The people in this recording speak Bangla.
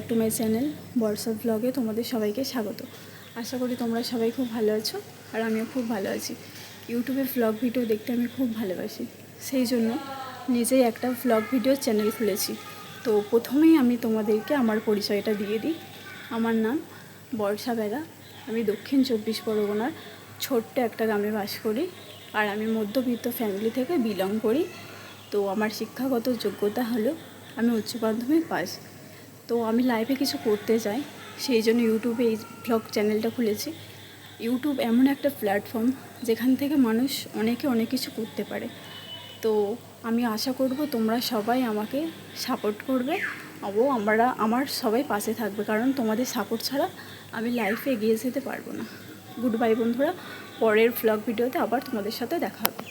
টু মাই চ্যানেল বর্ষা ব্লগে তোমাদের সবাইকে স্বাগত। আশা করি তোমরা সবাই খুব ভালো আছো, আর আমিও খুব ভালো আছি। ইউটিউবে ভ্লগ ভিডিও দেখতে আমি খুব ভালোবাসি, সেই জন্য নিজেই একটা ভ্লগ ভিডিও চ্যানেল খুলেছি। তো প্রথমেই আমি তোমাদেরকে আমার পরিচয়টা দিয়ে দিই। আমার নাম বর্ষা বেরা। আমি দক্ষিণ 24 পরগনার ছোট্ট একটা গ্রামে বাস করি, আর আমি মধ্যবিত্ত ফ্যামিলি থেকে বিলং করি। তো আমার শিক্ষাগত যোগ্যতা হলো আমি উচ্চ মাধ্যমিক পাস। তো আমি লাইফে কিছু করতে চাই, সেই জন্য ইউটিউবে এই ব্লগ চ্যানেলটা খুলেছি। ইউটিউব এমন একটা প্ল্যাটফর্ম যেখান থেকে মানুষ অনেক কিছু করতে পারে। তো আমি আশা করব তোমরা সবাই আমাকে সাপোর্ট করবে, আমার সবাই পাশে থাকবে, কারণ তোমাদের সাপোর্ট ছাড়া আমি লাইফে এগিয়ে যেতে পারবো না। গুড বাই বন্ধুরা, পরের ভ্লগ ভিডিওতে আবার তোমাদের সাথে দেখা হবে।